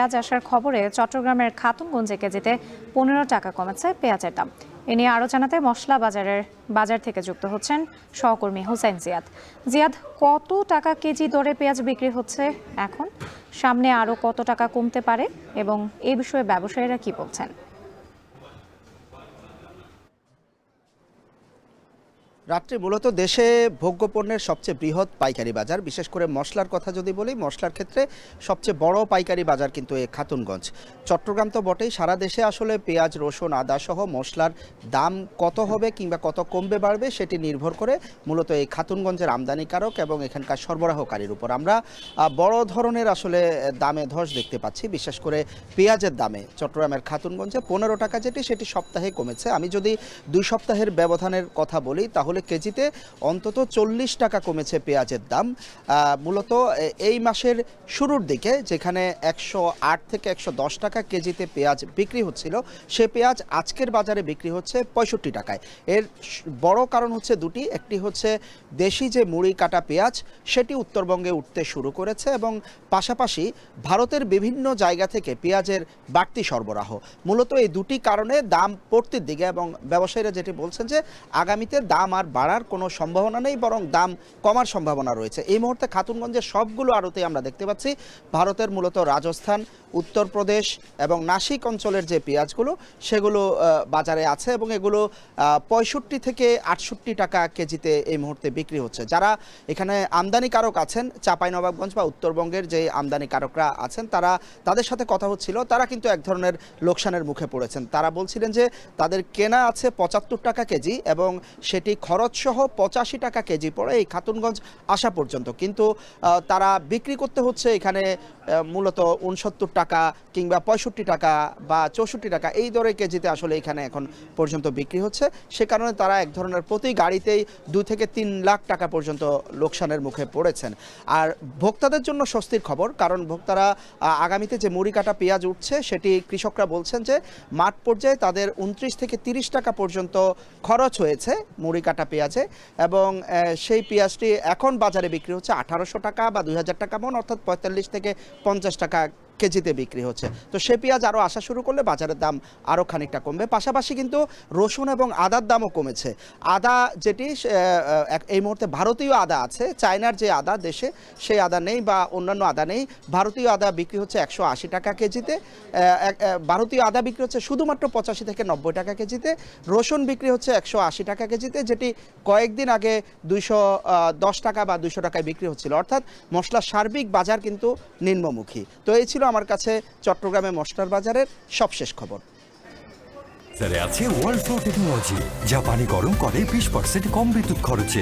পেঁয়াজ আসার খবরে চট্টগ্রামের খাতুনগঞ্জে কেজিতে 15 টাকা কমেছে পেঁয়াজের দাম। এ নিয়ে আরও জানাতে মশলা বাজার থেকে যুক্ত হচ্ছেন সহকর্মী হুসাইন জিয়াদ। কত টাকা কেজি দরে পেঁয়াজ বিক্রি হচ্ছে এখন, সামনে আরও কত টাকা কমতে পারে এবং এই বিষয়ে ব্যবসায়ীরা কি বলছেন? রাত্রি মূলত দেশে ভোগ্যপণ্যের সবচেয়ে বৃহৎ পাইকারি বাজার, বিশেষ করে মশলার কথা যদি বলি, মশলার ক্ষেত্রে সবচেয়ে বড় পাইকারি বাজার কিন্তু এই খাতুনগঞ্জ। চট্টগ্রাম তো বটেই, সারা দেশে আসলে পেঁয়াজ, রসুন, আদা সহ মশলার দাম কত হবে কিংবা কত কমবে বাড়বে সেটি নির্ভর করে মূলত এই খাতুনগঞ্জের আমদানিকারক এবং এখানকার সরবরাহকারীর উপর। আমরা বড় ধরনের আসলে দামে ধস দেখতে পাচ্ছি, বিশেষ করে পেঁয়াজের দামে চট্টগ্রামের খাতুনগঞ্জে 15 টাকা সেটি সপ্তাহে কমেছে। আমি যদি 2 সপ্তাহের ব্যবধানের কথা বলি তাহলে কেজিতে অন্তত 40 টাকা কমেছে পেঁয়াজের দাম। মূলত এই মাসের শুরুর দিকে যেখানে 108 থেকে 110 টাকা কেজিতে পেঁয়াজ বিক্রি হচ্ছিল, সে পেঁয়াজ আজকের বাজারে বিক্রি হচ্ছে 65 টাকায়। এর বড় কারণ হচ্ছে দুটি। একটি হচ্ছে দেশি যে মুড়ি কাটা পেঁয়াজ সেটি উত্তরবঙ্গে উঠতে শুরু করেছে এবং পাশাপাশি ভারতের বিভিন্ন জায়গা থেকে পেঁয়াজের বাড়তি সরবরাহ। মূলত এই দুটি কারণে দাম পড়তির দিকে, এবং ব্যবসায়ীরা যেটি বলছেন যে আগামীতে দাম আর বাড়ার কোনো সম্ভাবনা নেই, বরং দাম কমার সম্ভাবনা রয়েছে। এই মুহূর্তে খাতুনগঞ্জের সবগুলো আড়তে আমরা দেখতে পাচ্ছি ভারতের মূলত রাজস্থান, উত্তরপ্রদেশ এবং নাসিক অঞ্চলের যে পেঁয়াজগুলো সেগুলো বাজারে আছে এবং এগুলো 65 থেকে 68 টাকা কেজিতে এই মুহূর্তে বিক্রি হচ্ছে। যারা এখানে আমদানিকারক আছেন, চাঁপাইনবাবগঞ্জ বা উত্তরবঙ্গের যে আমদানিকারকরা আছেন, তাদের সাথে কথা হচ্ছিল, তারা কিন্তু এক ধরনের লোকসানের মুখে পড়েছেন। তারা বলছিলেন যে তাদের কেনা আছে 75 টাকা কেজি এবং সেটি খরচসহ 85 টাকা কেজি পড়ে এই খাতুনগঞ্জ আসা পর্যন্ত, কিন্তু তারা বিক্রি করতে হচ্ছে এখানে মূলত 69 টাকা কিংবা 65 টাকা বা 64 টাকা এই দরে কেজিতে আসলে এখানে এখন পর্যন্ত বিক্রি হচ্ছে। সে কারণে তারা এক ধরনের প্রতি গাড়িতেই 2 থেকে 3 লাখ টাকা পর্যন্ত লোকসানের মুখে পড়েছেন। আর ভোক্তাদের জন্য স্বস্তির খবর, কারণ ভোক্তারা আগামীতে যে মুড়ি কাটা পেঁয়াজ উঠছে সেটি কৃষকরা বলছেন যে মাঠ পর্যায়ে তাদের 29 থেকে 30 টাকা পর্যন্ত খরচ হয়েছে মুড়ি কাটা পেঁয়াজে, এবং সেই পেঁয়াজটি এখন বাজারে বিক্রি হচ্ছে 1800 টাকা বা 2000 টাকা মন, অর্থাৎ 45 থেকে 50 টাকা কেজিতে বিক্রি হচ্ছে। তো সে পেঁয়াজ আরও আসা শুরু করলে বাজারের দাম আরও খানিকটা কমবে। পাশাপাশি কিন্তু রসুন এবং আদার দামও কমেছে। আদা যেটি এই মুহূর্তে ভারতীয় আদা আছে, চায়নার যে আদা দেশে সেই আদা নেই বা অন্যান্য আদা নেই। ভারতীয় আদা বিক্রি হচ্ছে 180 টাকা কেজিতে। ভারতীয় আদা বিক্রি হচ্ছে শুধুমাত্র 85 থেকে 90 টাকা কেজিতে। রসুন বিক্রি হচ্ছে 180 টাকা কেজিতে, যেটি কয়েকদিন আগে 210 টাকা বা 200 টাকায় বিক্রি হচ্ছিল। অর্থাৎ মশলার সার্বিক বাজার কিন্তু নিম্নমুখী। তো এই ছিল আমার কাছে চট্টগ্রামে মশলার বাজারের সবশেষ খবর। আছে ওয়ার্ল্ড ফ্লো টেকনোলজি, যা পানি গরম করে 20% কম বিদ্যুৎ খরচে।